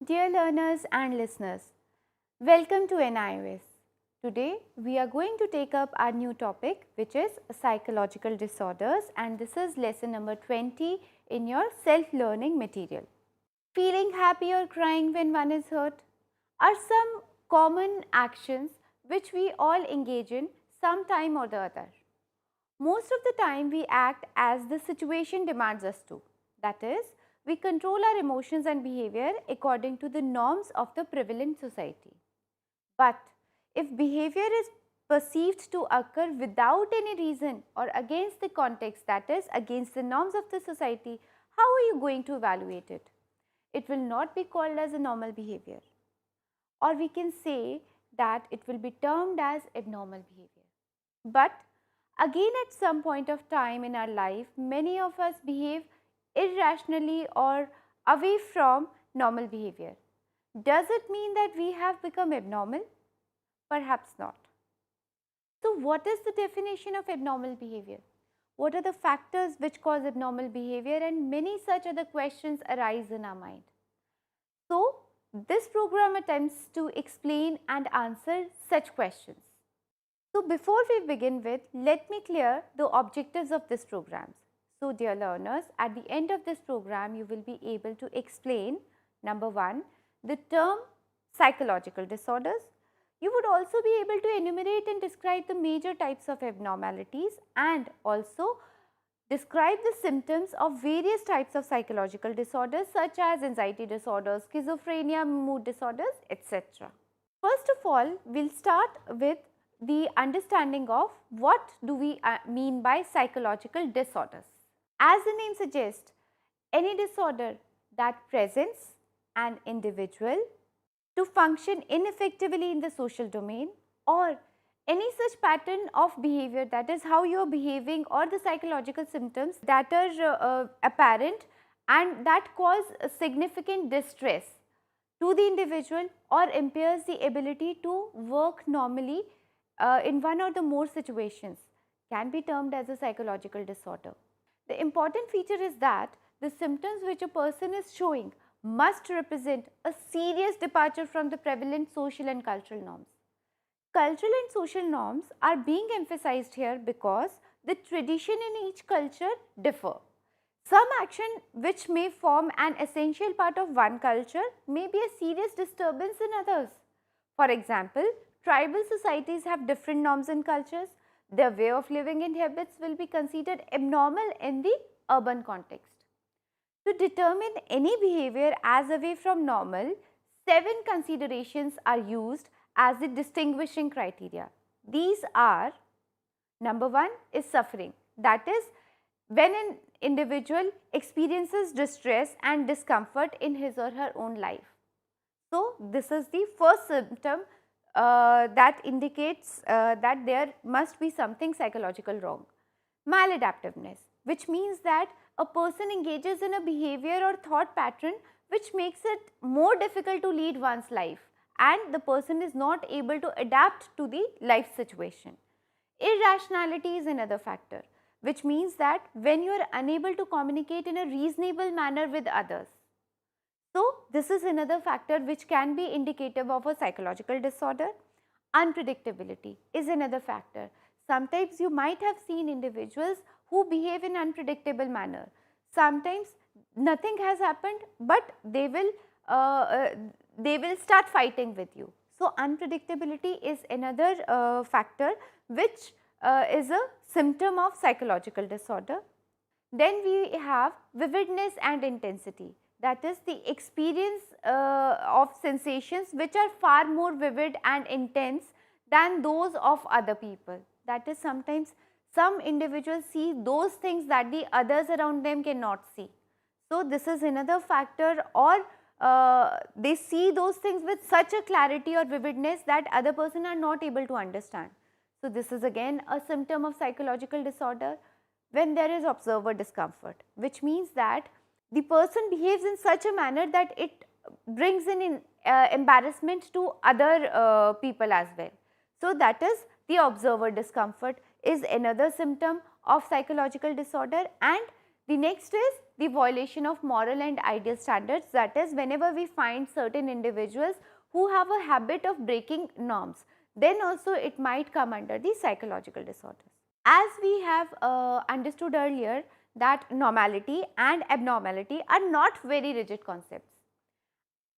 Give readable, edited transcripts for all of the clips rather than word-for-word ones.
Dear learners and listeners, welcome to NIOS. Today we are going to take up our new topic, which is psychological disorders, and this is lesson number 20 in your self-learning material. Feeling happy or crying when one is hurt are some common actions which we all engage in some time or the other. Most of the time we act as the situation demands us to. That is, we control our emotions and behavior according to the norms of the prevalent society. But if behavior is perceived to occur without any reason or against the context, that is, against the norms of the society, how are you going to evaluate it? It will not be called as a normal behavior, or we can say that it will be termed as abnormal behavior. But again, at some point of time in our life, many of us behave irrationally or away from normal behavior. Does it mean that we have become abnormal? Perhaps not. So what is the definition of abnormal behavior? What are the factors which cause abnormal behavior? And many such other questions arise in our mind. So this program attempts to explain and answer such questions. So before we begin with, let me clear the objectives of this program. So dear learners, at the end of this program, you will be able to explain, number one, the term psychological disorders. You would also be able to enumerate and describe the major types of abnormalities and also describe the symptoms of various types of psychological disorders such as anxiety disorders, schizophrenia, mood disorders, etc. First of all, we will start with the understanding of what do we mean by psychological disorders. As the name suggests, any disorder that presents an individual to function ineffectively in the social domain, or any such pattern of behavior, that is how you are behaving, or the psychological symptoms that are apparent and that cause significant distress to the individual or impairs the ability to work normally in one or the more situations, can be termed as a psychological disorder. The important feature is that the symptoms which a person is showing must represent a serious departure from the prevalent social and cultural norms. Cultural and social norms are being emphasized here because the tradition in each culture differ. Some action which may form an essential part of one culture may be a serious disturbance in others. For example, tribal societies have different norms and cultures. Their way of living and habits will be considered abnormal in the urban context. To determine any behavior as away from normal, 7 considerations are used as the distinguishing criteria. These are, number 1 is suffering, that is when an individual experiences distress and discomfort in his or her own life. So this is the first symptom that indicates that there must be something psychological wrong. Maladaptiveness, which means that a person engages in a behavior or thought pattern which makes it more difficult to lead one's life, and the person is not able to adapt to the life situation. Irrationality is another factor, which means that when you are unable to communicate in a reasonable manner with others. So this is another factor which can be indicative of a psychological disorder. Unpredictability is another factor. Sometimes you might have seen individuals who behave in unpredictable manner. Sometimes nothing has happened, but they will start fighting with you. So unpredictability is another factor which is a symptom of psychological disorder. Then we have vividness and intensity. That is the experience of sensations which are far more vivid and intense than those of other people. That is, sometimes some individuals see those things that the others around them cannot see. So this is another factor, or they see those things with such a clarity or vividness that other person are not able to understand. So this is again a symptom of psychological disorder. When there is observer discomfort, which means that the person behaves in such a manner that it brings in embarrassment to other people as well. So that is the observer discomfort is another symptom of psychological disorder, and The next is the violation of moral and ideal standards, that is whenever we find certain individuals who have a habit of breaking norms, then also it might come under the psychological disorders. As we have understood earlier that normality and abnormality are not very rigid concepts.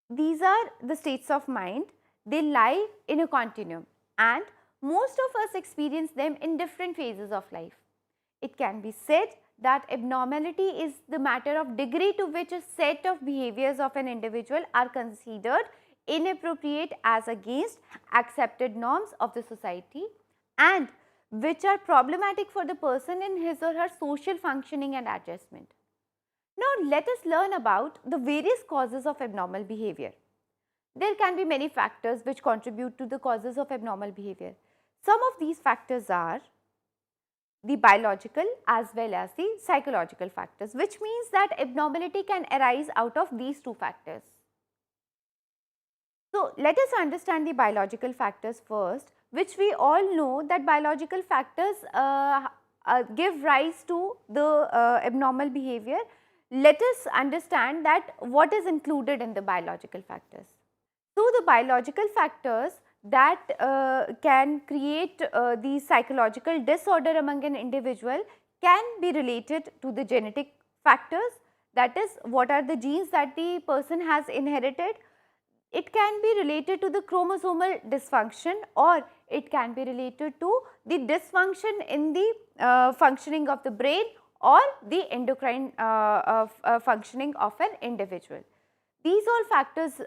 These are the states of mind, they lie in a continuum and most of us experience them in different phases of life. It can be said that abnormality is the matter of degree to which a set of behaviors of an individual are considered inappropriate as against accepted norms of the society and which are problematic for the person in his or her social functioning and adjustment. Now, let us learn about the various causes of abnormal behavior. There can be many factors which contribute to the causes of abnormal behavior. Some of these factors are the biological as well as the psychological factors, which means that abnormality can arise out of these two factors. So, let us understand the biological factors first, which we all know that biological factors give rise to the abnormal behavior. Let us understand that what is included in the biological factors. So, the biological factors that can create the psychological disorder among an individual can be related to the genetic factors, that is what are the genes that the person has inherited. It can be related to the chromosomal dysfunction or it can be related to the dysfunction in the functioning of the brain or the endocrine functioning of an individual. These all factors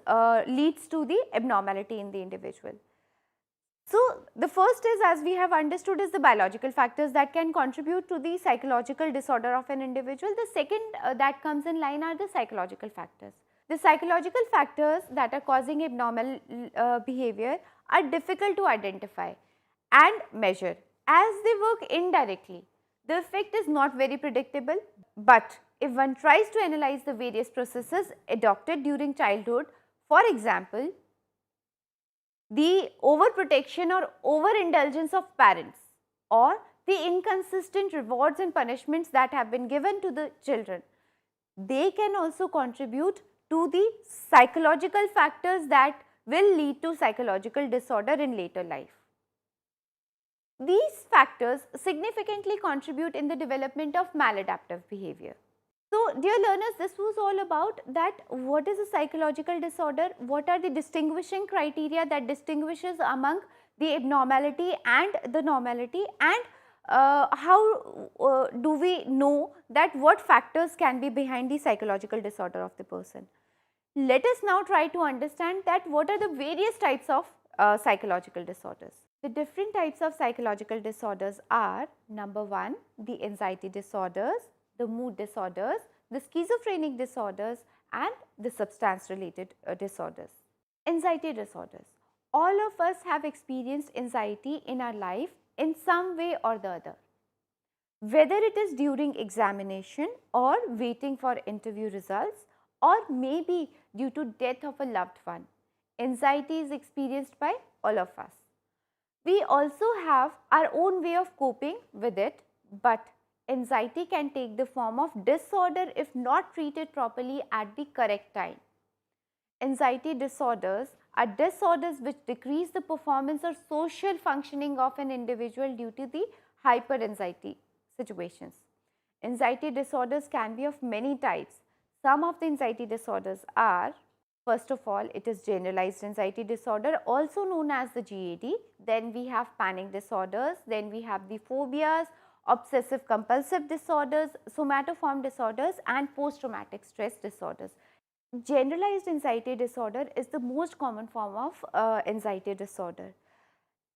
leads to the abnormality in the individual. So, the first is, as we have understood, is the biological factors that can contribute to the psychological disorder of an individual. The second that comes in line are the psychological factors. The psychological factors that are causing abnormal behavior are difficult to identify and measure as they work indirectly. The effect is not very predictable, but if one tries to analyze the various processes adopted during childhood, for example, the overprotection or overindulgence of parents or the inconsistent rewards and punishments that have been given to the children, they can also contribute to the psychological factors that will lead to psychological disorder in later life. These factors significantly contribute in the development of maladaptive behavior. So, dear learners, this was all about that what is a psychological disorder, what are the distinguishing criteria that distinguishes among the abnormality and the normality, and how do we know that what factors can be behind the psychological disorder of the person. Let us now try to understand that what are the various types of psychological disorders. The different types of psychological disorders are: number 1, the anxiety disorders, the mood disorders, the schizophrenic disorders and the substance related disorders. Anxiety disorders. All of us have experienced anxiety in our life in some way or the other. Whether it is during examination or waiting for interview results or maybe due to death of a loved one, anxiety is experienced by all of us. We also have our own way of coping with it, but anxiety can take the form of disorder if not treated properly at the correct time. Anxiety disorders are disorders which decrease the performance or social functioning of an individual due to the hyperanxiety situations. Anxiety disorders can be of many types. Some of the anxiety disorders are: first of all, it is generalized anxiety disorder, also known as the GAD. Then we have panic disorders, then we have the phobias, obsessive compulsive disorders, somatoform disorders and post-traumatic stress disorders. Generalized anxiety disorder is the most common form of anxiety disorder.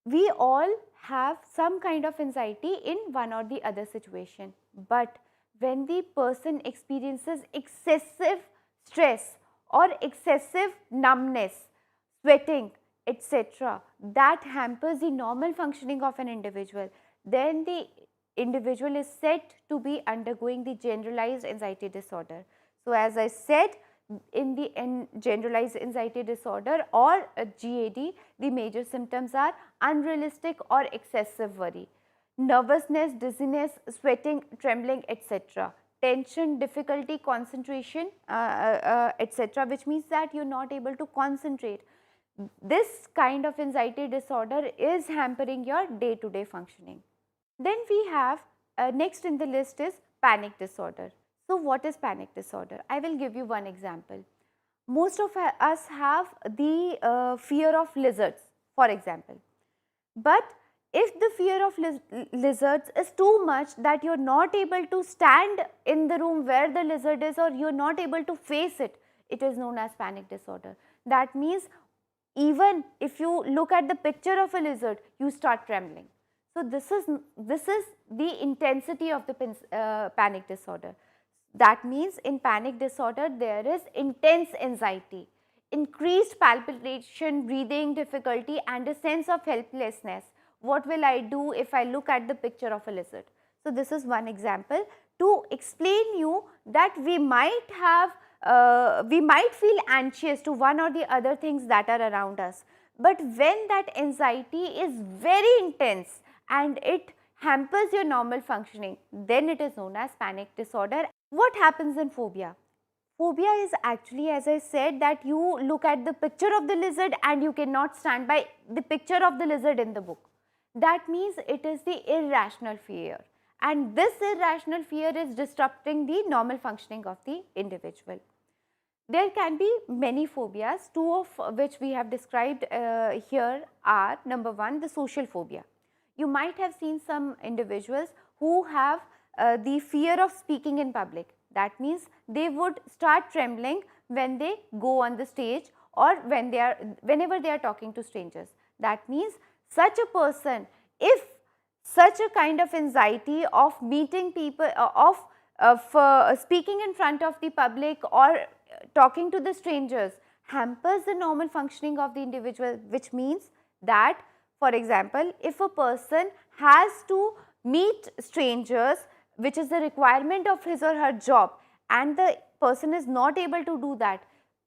We all have some kind of anxiety in one or the other situation, but when the person experiences excessive stress or excessive numbness, sweating, etc., that hampers the normal functioning of an individual, then the individual is said to be undergoing the generalized anxiety disorder. So, as I said, in the generalized anxiety disorder or GAD, the major symptoms are unrealistic or excessive worry, nervousness, dizziness, sweating, trembling, etc., tension, difficulty, concentration, etc., which means that you're not able to concentrate. This kind of anxiety disorder is hampering your day-to-day functioning. Then we have next in the list is panic disorder. So what is panic disorder? I will give you one example. Most of us have the fear of lizards, for example. But if the fear of lizards is too much that you're not able to stand in the room where the lizard is, or you're not able to face it, it is known as panic disorder. That means even if you look at the picture of a lizard, you start trembling. So this is the intensity of the panic disorder. That means in panic disorder there is intense anxiety, increased palpitation, breathing difficulty, and a sense of helplessness. What will I do if I look at the picture of a lizard? So this is one example to explain you that we might feel anxious to one or the other things that are around us. But when that anxiety is very intense and it hampers your normal functioning, then it is known as panic disorder. What happens in phobia? Phobia is actually, as I said, that you look at the picture of the lizard and you cannot stand by the picture of the lizard in the book. That means it is the irrational fear, and this irrational fear is disrupting the normal functioning of the individual. There can be many phobias, two of which we have described here are, number one, the social phobia. You might have seen some individuals who have the fear of speaking in public. That means they would start trembling when they go on the stage or whenever they are talking to strangers. That means such a person, if such a kind of anxiety of meeting people, of speaking in front of the public or talking to the strangers, hampers the normal functioning of the individual, which means that, for example, if a person has to meet strangers, which is the requirement of his or her job, and the person is not able to do that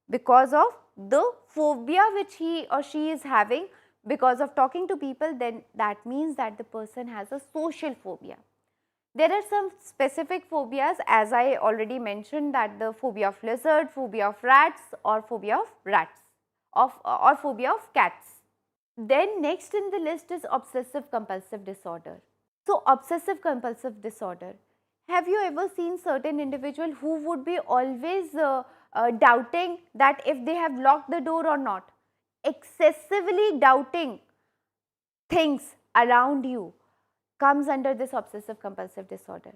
because of the phobia which he or she is having because of talking to people, then that means that the person has a social phobia. There are some specific phobias, as I already mentioned, that the phobia of lizard, phobia of rats, or phobia of rats, or phobia of cats. Then next in the list is obsessive compulsive disorder. So obsessive compulsive disorder. Have you ever seen certain individual who would be always doubting that if they have locked the door or not? Excessively doubting things around you comes under this obsessive compulsive disorder.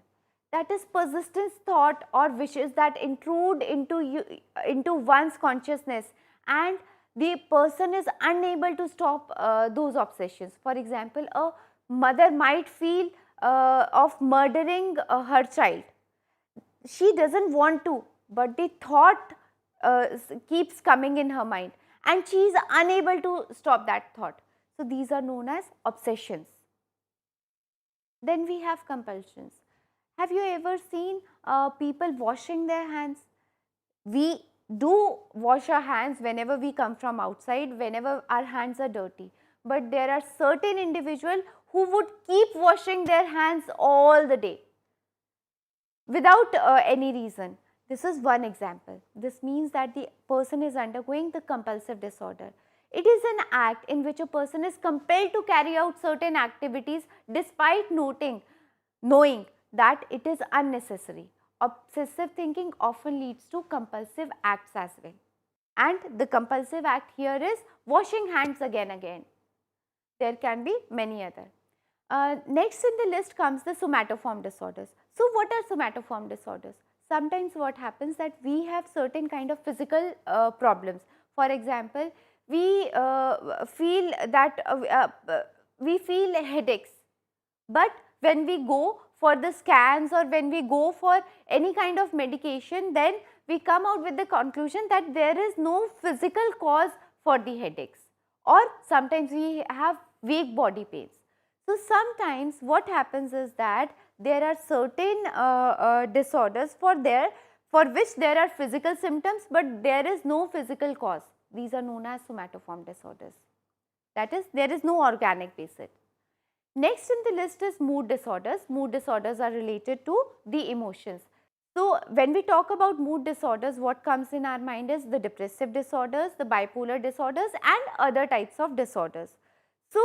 That is persistent thought or wishes that intrude into one's consciousness, and the person is unable to stop those obsessions. For example, a mother might feel of murdering her child. She doesn't want to, but the thought keeps coming in her mind and she is unable to stop that thought. So these are known as obsessions. Then we have compulsions. Have you ever seen people washing their hands? We do wash our hands whenever we come from outside, whenever our hands are dirty. But there are certain individuals who would keep washing their hands all the day without any reason. This is one example. This means that the person is undergoing the compulsive disorder. It is an act in which a person is compelled to carry out certain activities despite knowing that it is unnecessary. Obsessive thinking often leads to compulsive acts as well. And the compulsive act here is washing hands again. There can be many other. Next in the list comes the somatoform disorders. So what are somatoform disorders? Sometimes what happens that we have certain kind of physical problems. For example, we feel headaches, but when we go for the scans or when we go for any kind of medication, then we come out with the conclusion that there is no physical cause for the headaches, or sometimes we have weak body pains. So sometimes what happens is that there are certain disorders for which there are physical symptoms, but there is no physical cause. These are known as somatoform disorders. That is, there is no organic basis. Next in the list is mood disorders. Mood disorders are related to the emotions. So, when we talk about mood disorders, what comes in our mind is the depressive disorders, the bipolar disorders and other types of disorders. So,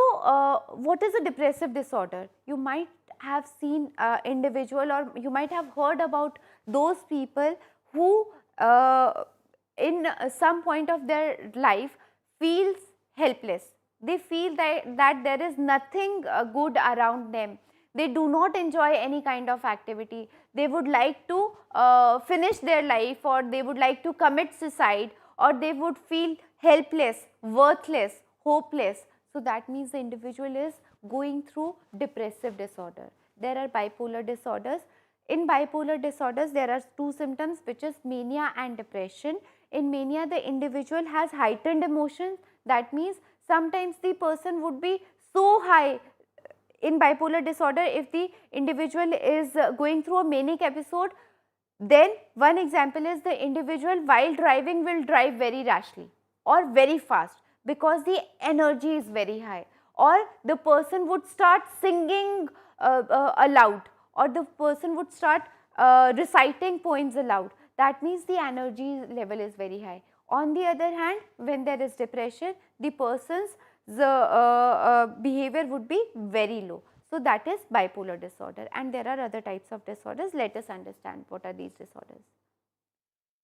what is a depressive disorder? You might have seen individual, or you might have heard about those people who in some point of their life feels helpless. They feel that there is nothing good around them. They do not enjoy any kind of activity. They would like to finish their life, or they would like to commit suicide, or they would feel helpless, worthless, hopeless. So, that means the individual is going through depressive disorder. There are bipolar disorders. In bipolar disorders, there are two symptoms, which is mania and depression. In mania, the individual has heightened emotions. That means sometimes the person would be so high. In bipolar disorder, if the individual is going through a manic episode, then one example is the individual while driving will drive very rashly or very fast, because the energy is very high, or the person would start singing aloud, or the person would start reciting poems aloud. That means the energy level is very high. On the other hand, when there is depression, the person's behavior would be very low. So, that is bipolar disorder, and there are other types of disorders. Let us understand what are these disorders.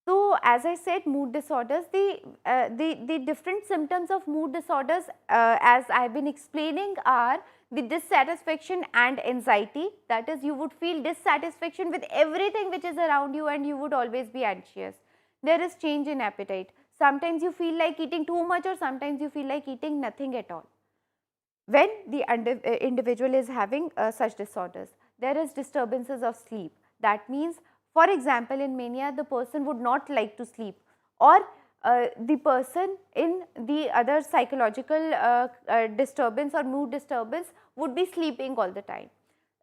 So, as I said, mood disorders, the different symptoms of mood disorders, as I have been explaining, are the dissatisfaction and anxiety. That is, you would feel dissatisfaction with everything which is around you, and you would always be anxious. There is change in appetite. Sometimes you feel like eating too much, or sometimes you feel like eating nothing at all. When the individual is having such disorders, there is disturbances of sleep. That means, for example, in mania, the person would not like to sleep, or the person in the other psychological disturbance or mood disturbance would be sleeping all the time.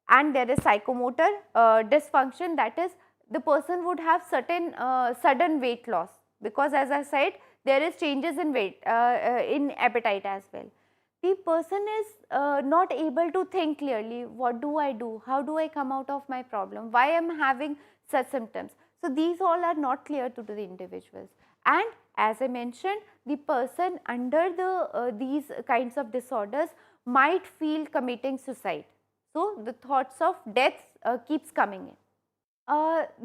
And there is psychomotor dysfunction, that is, the person would have certain sudden weight loss, because as I said, there is changes in weight, in appetite as well. The person is not able to think clearly. What do I do? How do I come out of my problem? Why am I having such symptoms? So, these all are not clear to the individuals. And as I mentioned, the person under these kinds of disorders might feel committing suicide. So, the thoughts of death keeps coming in.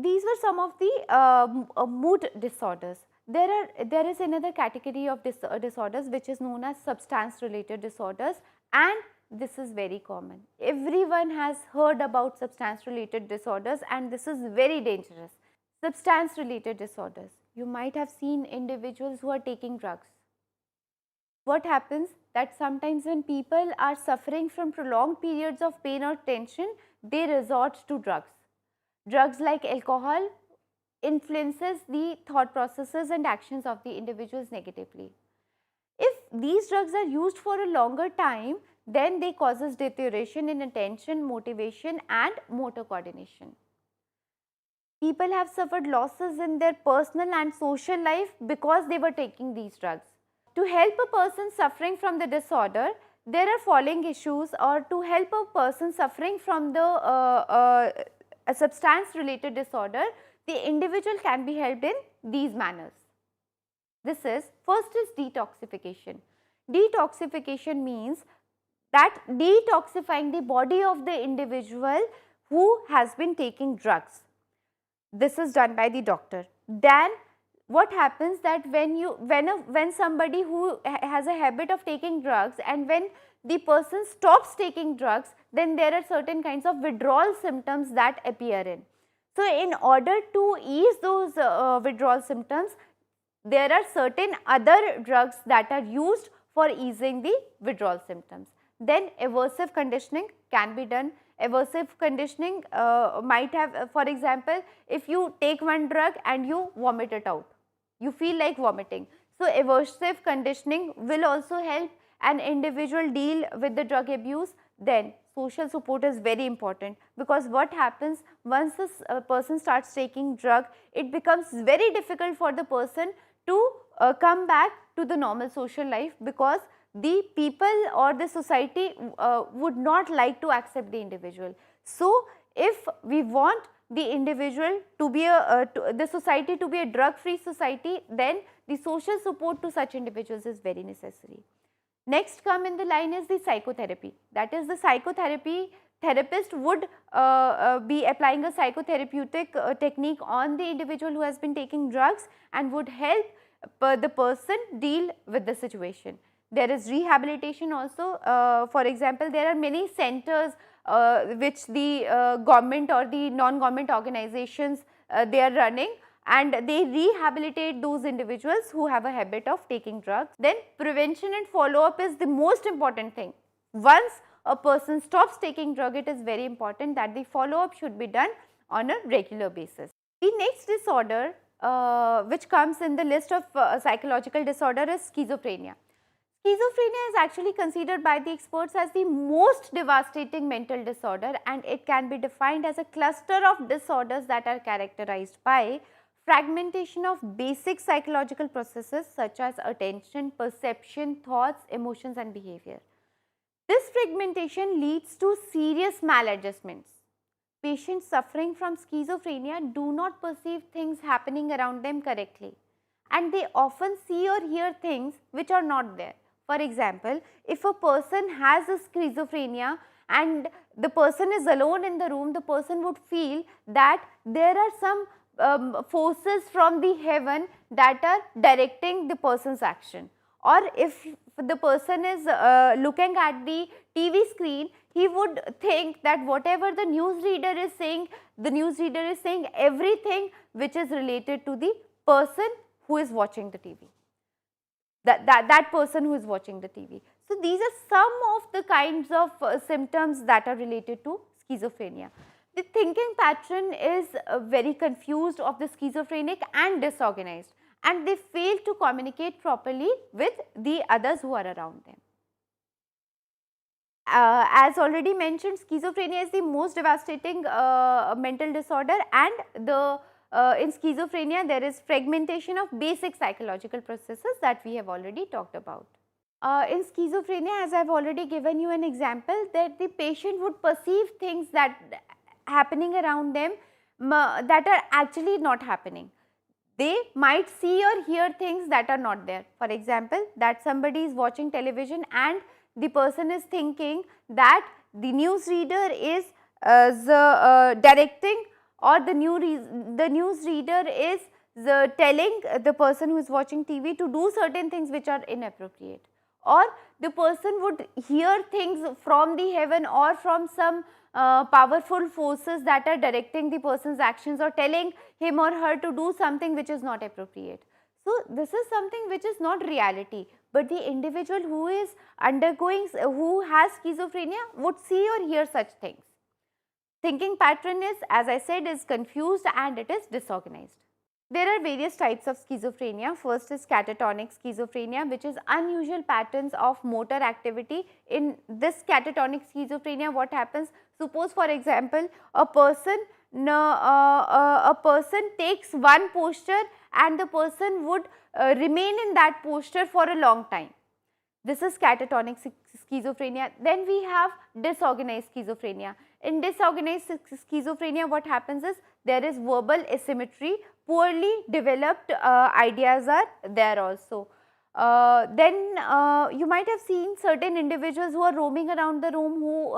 These were some of the mood disorders. There is another category of disorders which is known as substance related disorders, and this is very common. Everyone has heard about substance related disorders, and this is very dangerous. Substance related disorders. You might have seen individuals who are taking drugs. What happens that sometimes when people are suffering from prolonged periods of pain or tension, they resort to drugs. Drugs like alcohol influences the thought processes and actions of the individuals negatively. If these drugs are used for a longer time, then they causes deterioration in attention, motivation and motor coordination. People have suffered losses in their personal and social life because they were taking these drugs. To help a person suffering from the disorder, there are following issues, or to help a person suffering from the a substance related disorder, the individual can be helped in these manners. This is, first is detoxification. Detoxification means that detoxifying the body of the individual who has been taking drugs. This is done by the doctor. Then what happens that when somebody who has a habit of taking drugs, and when the person stops taking drugs, then there are certain kinds of withdrawal symptoms that appear in. So, in order to ease those withdrawal symptoms, there are certain other drugs that are used for easing the withdrawal symptoms. Then aversive conditioning can be done. Aversive conditioning might have, for example, if you take one drug and you vomit it out, you feel like vomiting. So, aversive conditioning will also help an individual deal with the drug abuse. Then social support is very important, because what happens once this person starts taking drug, it becomes very difficult for the person to come back to the normal social life, because the people or the society would not like to accept the individual. So, if we want the individual to be the society to be a drug-free society, then the social support to such individuals is very necessary. Next come in the line is the psychotherapy. That is, the psychotherapy therapist would be applying a psychotherapeutic technique on the individual who has been taking drugs and would help the person deal with the situation. There is rehabilitation also. For example, there are many centers which the government or the non-government organizations they are running, and they rehabilitate those individuals who have a habit of taking drugs. Then prevention and follow-up is the most important thing. Once a person stops taking drug, it is very important that the follow-up should be done on a regular basis. The next disorder which comes in the list of psychological disorder is schizophrenia. Schizophrenia is actually considered by the experts as the most devastating mental disorder, and it can be defined as a cluster of disorders that are characterized by fragmentation of basic psychological processes such as attention, perception, thoughts, emotions and behavior. This fragmentation leads to serious maladjustments. Patients suffering from schizophrenia do not perceive things happening around them correctly, and they often see or hear things which are not there. For example, if a person has a schizophrenia and the person is alone in the room, the person would feel that there are some forces from the heaven that are directing the person's action. Or if the person is looking at the TV screen, he would think that whatever the newsreader is saying, the newsreader is saying everything which is related to the person who is watching the TV. That person who is watching the TV. So, these are some of the kinds of symptoms that are related to schizophrenia. The thinking pattern is very confused of the schizophrenic and disorganized, and they fail to communicate properly with the others who are around them. As already mentioned, schizophrenia is the most devastating mental disorder, and in schizophrenia there is fragmentation of basic psychological processes that we have already talked about. In schizophrenia, as I have already given you an example, that the patient would perceive things that happening around them that are actually not happening. They might see or hear things that are not there. For example, that somebody is watching television and the person is thinking that the newsreader is directing, or the newsreader is telling the person who is watching TV to do certain things which are inappropriate, or the person would hear things from the heaven or from some powerful forces that are directing the person's actions or telling him or her to do something which is not appropriate. So, this is something which is not reality, but the individual who is undergoing, who has schizophrenia would see or hear such things. Thinking pattern is, as I said, is confused and it is disorganized. There are various types of schizophrenia. First is catatonic schizophrenia, which is unusual patterns of motor activity. In this catatonic schizophrenia, what happens? Suppose, for example, a person takes one posture and the person would remain in that posture for a long time. This is catatonic schizophrenia. Then we have disorganized schizophrenia. In disorganized schizophrenia, what happens is there is verbal asymmetry, poorly developed ideas are there also. Then you might have seen certain individuals who are roaming around the room, who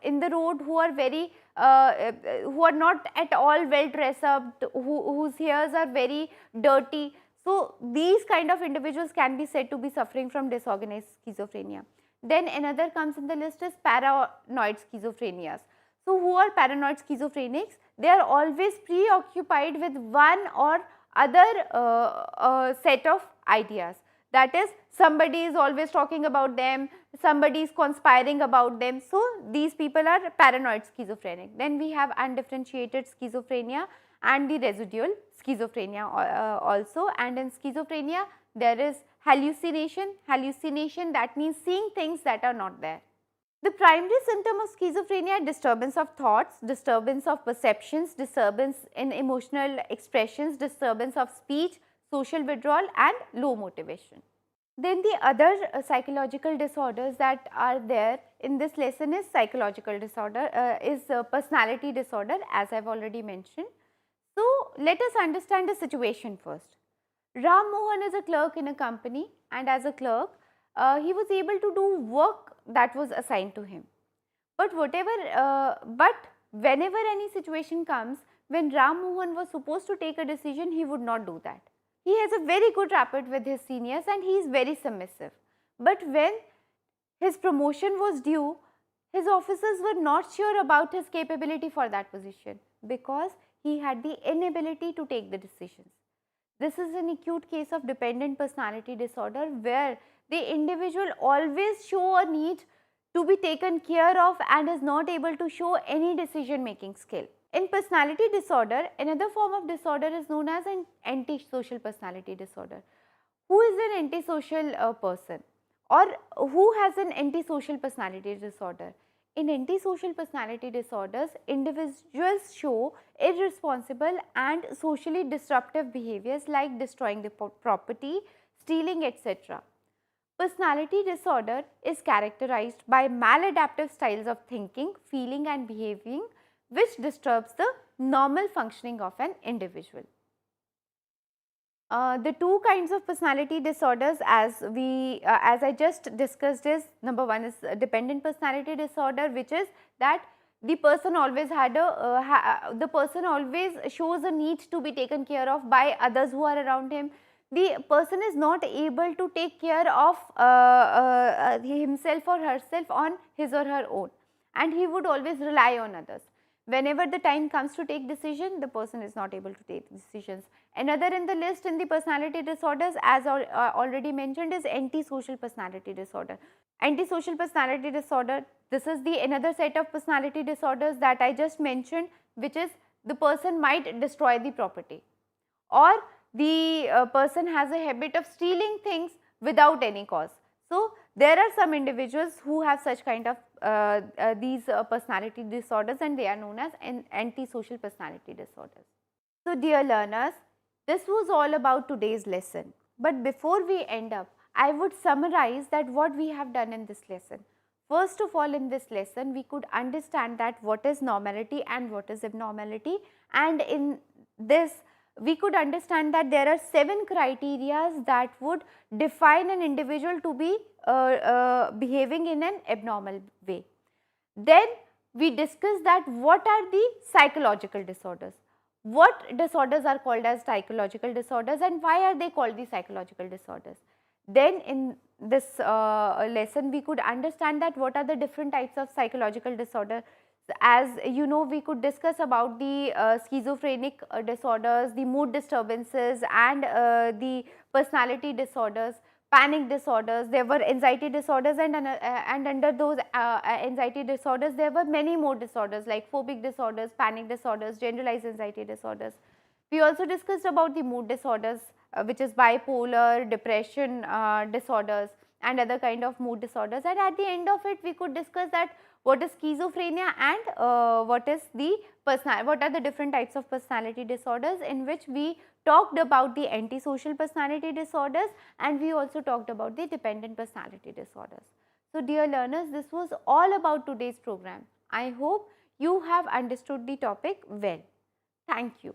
in the road, who are very who are not at all well dressed up, whose hairs are very dirty. So, these kind of individuals can be said to be suffering from disorganized schizophrenia. Then another comes in the list is paranoid schizophrenias. So, who are paranoid schizophrenics? They are always preoccupied with one or other set of ideas. That is, somebody is always talking about them, somebody is conspiring about them. So, these people are paranoid schizophrenic. Then we have undifferentiated schizophrenia and the residual schizophrenia also. And in schizophrenia, there is hallucination. Hallucination, that means seeing things that are not there. The primary symptom of schizophrenia are disturbance of thoughts, disturbance of perceptions, disturbance in emotional expressions, disturbance of speech, social withdrawal and low motivation. Then the other psychological disorders that are there in this lesson is psychological disorder, personality disorder, as I have already mentioned. So, let us understand the situation first. Ram Mohan is a clerk in a company, and as a clerk, he was able to do work that was assigned to him. But whenever any situation comes when Ram Mohan was supposed to take a decision, he would not do that. He has a very good rapport with his seniors and he is very submissive. But when his promotion was due, his officers were not sure about his capability for that position because he had the inability to take the decisions. This is an acute case of dependent personality disorder where the individual always show a need to be taken care of and is not able to show any decision making skill. In personality disorder, another form of disorder is known as an antisocial personality disorder. Who is an antisocial person, or who has an antisocial personality disorder? In antisocial personality disorders, individuals show irresponsible and socially disruptive behaviors like destroying the property, stealing, etc. Personality disorder is characterized by maladaptive styles of thinking, feeling and behaving which disturbs the normal functioning of an individual. The two kinds of personality disorders as I just discussed is, number one is dependent personality disorder, which is that the person always the person always shows a need to be taken care of by others who are around him. The person is not able to take care of himself or herself on his or her own, and he would always rely on others. Whenever the time comes to take decision, the person is not able to take decisions. Another in the list in the personality disorders, as already mentioned, is antisocial personality disorder. Antisocial personality disorder, this is the another set of personality disorders that I just mentioned, which is the person might destroy the property, or the person has a habit of stealing things without any cause. So, there are some individuals who have such kind of these personality disorders, and they are known as antisocial personality disorders. So, dear learners, this was all about today's lesson. But before we end up, I would summarize that what we have done in this lesson. First of all, in this lesson, we could understand that what is normality and what is abnormality, and in this we could understand that there are 7 criteria that would define an individual to be behaving in an abnormal way. Then we discussed that what are the psychological disorders, what disorders are called as psychological disorders and why are they called the psychological disorders. Then in this lesson we could understand that what are the different types of psychological disorders. As you know, we could discuss about the schizophrenic disorders, the mood disturbances and the personality disorders, panic disorders, there were anxiety disorders, and under those anxiety disorders there were many more disorders like phobic disorders, panic disorders, generalized anxiety disorders. We also discussed about the mood disorders which is bipolar, depression disorders and other kind of mood disorders, and at the end of it we could discuss that what is schizophrenia and what are the different types of personality disorders, in which we talked about the antisocial personality disorders and we also talked about the dependent personality disorders. So, dear learners, this was all about today's program. I hope you have understood the topic well. Thank you.